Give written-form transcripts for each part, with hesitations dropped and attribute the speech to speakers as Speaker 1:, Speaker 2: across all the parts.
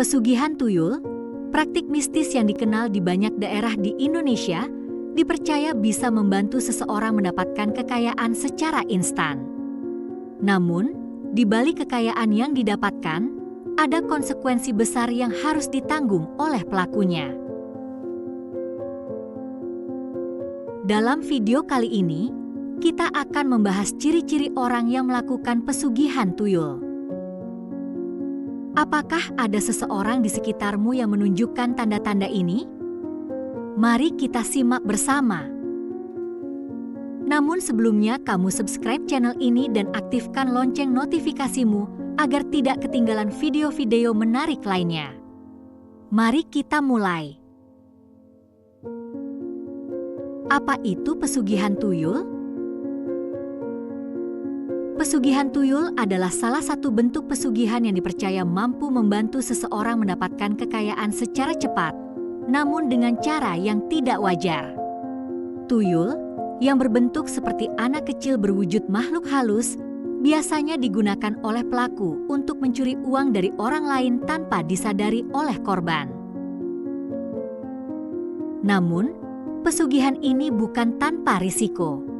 Speaker 1: Pesugihan tuyul, praktik mistis yang dikenal di banyak daerah di Indonesia, dipercaya bisa membantu seseorang mendapatkan kekayaan secara instan. Namun, di balik kekayaan yang didapatkan, ada konsekuensi besar yang harus ditanggung oleh pelakunya. Dalam video kali ini, kita akan membahas ciri-ciri orang yang melakukan pesugihan tuyul. Apakah ada seseorang di sekitarmu yang menunjukkan tanda-tanda ini? Mari kita simak bersama. Namun sebelumnya kamu subscribe channel ini dan aktifkan lonceng notifikasimu agar tidak ketinggalan video-video menarik lainnya. Mari kita mulai. Apa itu pesugihan tuyul? Pesugihan tuyul adalah salah satu bentuk pesugihan yang dipercaya mampu membantu seseorang mendapatkan kekayaan secara cepat, namun dengan cara yang tidak wajar. Tuyul, yang berbentuk seperti anak kecil berwujud makhluk halus, biasanya digunakan oleh pelaku untuk mencuri uang dari orang lain tanpa disadari oleh korban. Namun, pesugihan ini bukan tanpa risiko.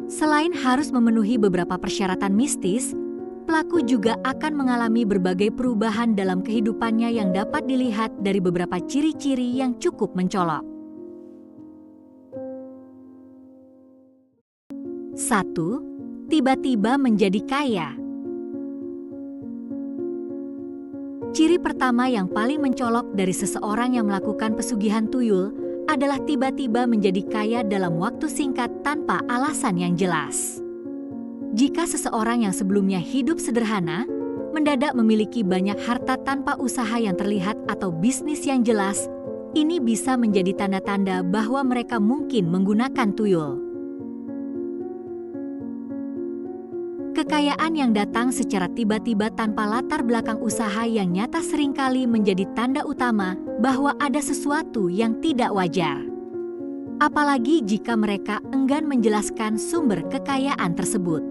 Speaker 1: Selain harus memenuhi beberapa persyaratan mistis, pelaku juga akan mengalami berbagai perubahan dalam kehidupannya yang dapat dilihat dari beberapa ciri-ciri yang cukup mencolok. 1. Tiba-tiba menjadi kaya. Ciri pertama yang paling mencolok dari seseorang yang melakukan pesugihan tuyul adalah tiba-tiba menjadi kaya dalam waktu singkat tanpa alasan yang jelas. Jika seseorang yang sebelumnya hidup sederhana, mendadak memiliki banyak harta tanpa usaha yang terlihat atau bisnis yang jelas, ini bisa menjadi tanda-tanda bahwa mereka mungkin menggunakan tuyul. Kekayaan yang datang secara tiba-tiba tanpa latar belakang usaha yang nyata seringkali menjadi tanda utama bahwa ada sesuatu yang tidak wajar. Apalagi jika mereka enggan menjelaskan sumber kekayaan tersebut.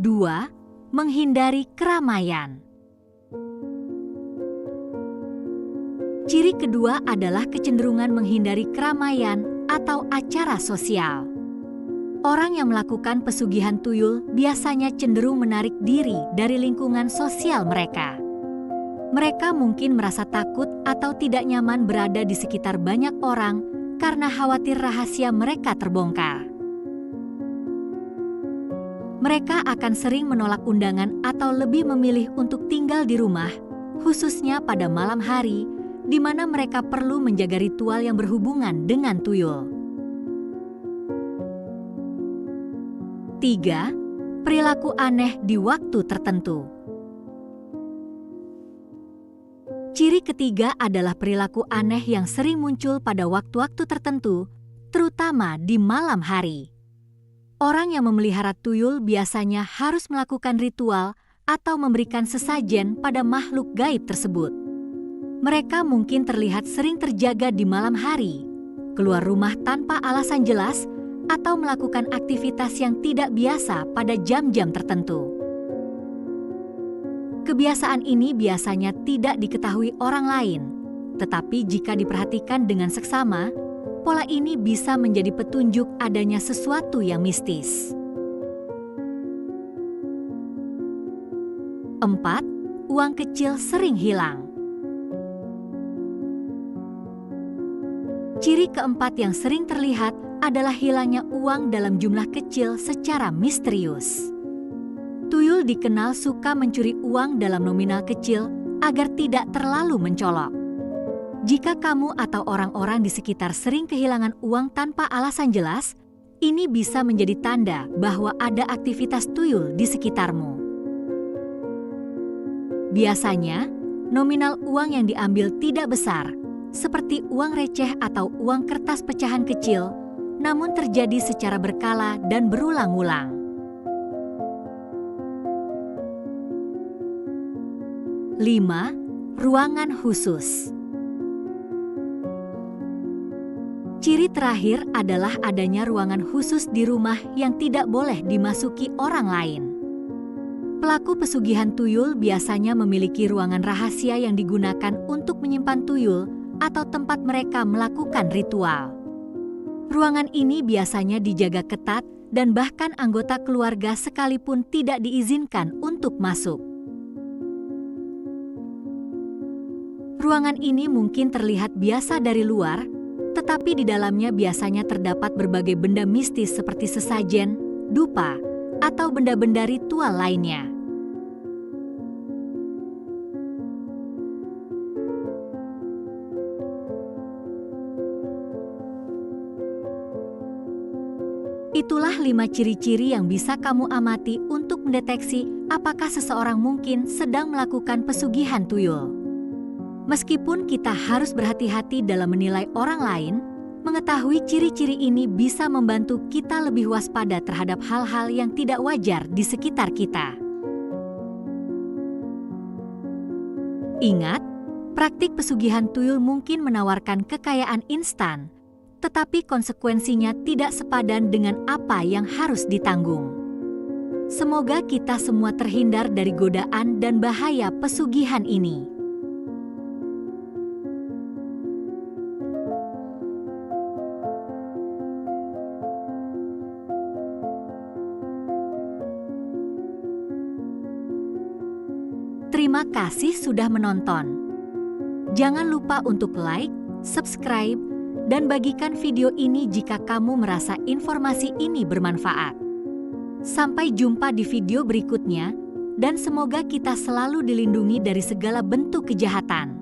Speaker 1: 2. Menghindari keramaian. Ciri kedua adalah kecenderungan menghindari keramaian atau acara sosial. Orang yang melakukan pesugihan tuyul biasanya cenderung menarik diri dari lingkungan sosial mereka. Mereka mungkin merasa takut atau tidak nyaman berada di sekitar banyak orang karena khawatir rahasia mereka terbongkar. Mereka akan sering menolak undangan atau lebih memilih untuk tinggal di rumah, khususnya pada malam hari, di mana mereka perlu menjaga ritual yang berhubungan dengan tuyul. 3. Perilaku aneh di waktu tertentu. Ciri ketiga adalah perilaku aneh yang sering muncul pada waktu-waktu tertentu, terutama di malam hari. Orang yang memelihara tuyul biasanya harus melakukan ritual atau memberikan sesajen pada makhluk gaib tersebut. Mereka mungkin terlihat sering terjaga di malam hari, keluar rumah tanpa alasan jelas, atau melakukan aktivitas yang tidak biasa pada jam-jam tertentu. Kebiasaan ini biasanya tidak diketahui orang lain, tetapi jika diperhatikan dengan seksama, pola ini bisa menjadi petunjuk adanya sesuatu yang mistis. 4. Uang kecil sering hilang. Ciri keempat yang sering terlihat adalah hilangnya uang dalam jumlah kecil secara misterius. Tuyul dikenal suka mencuri uang dalam nominal kecil agar tidak terlalu mencolok. Jika kamu atau orang-orang di sekitar sering kehilangan uang tanpa alasan jelas, ini bisa menjadi tanda bahwa ada aktivitas tuyul di sekitarmu. Biasanya, nominal uang yang diambil tidak besar, seperti uang receh atau uang kertas pecahan kecil, namun terjadi secara berkala dan berulang-ulang. 5. Ruangan khusus. Ciri terakhir adalah adanya ruangan khusus di rumah yang tidak boleh dimasuki orang lain. Pelaku pesugihan tuyul biasanya memiliki ruangan rahasia yang digunakan untuk menyimpan tuyul atau tempat mereka melakukan ritual. Ruangan ini biasanya dijaga ketat dan bahkan anggota keluarga sekalipun tidak diizinkan untuk masuk. Ruangan ini mungkin terlihat biasa dari luar, tetapi di dalamnya biasanya terdapat berbagai benda mistis seperti sesajen, dupa, atau benda-benda ritual lainnya. Itulah 5 ciri-ciri yang bisa kamu amati untuk mendeteksi apakah seseorang mungkin sedang melakukan pesugihan tuyul. Meskipun kita harus berhati-hati dalam menilai orang lain, mengetahui ciri-ciri ini bisa membantu kita lebih waspada terhadap hal-hal yang tidak wajar di sekitar kita. Ingat, praktik pesugihan tuyul mungkin menawarkan kekayaan instan, tetapi konsekuensinya tidak sepadan dengan apa yang harus ditanggung. Semoga kita semua terhindar dari godaan dan bahaya pesugihan ini. Terima kasih sudah menonton. Jangan lupa untuk like, subscribe, dan bagikan video ini jika kamu merasa informasi ini bermanfaat. Sampai jumpa di video berikutnya, dan semoga kita selalu dilindungi dari segala bentuk kejahatan.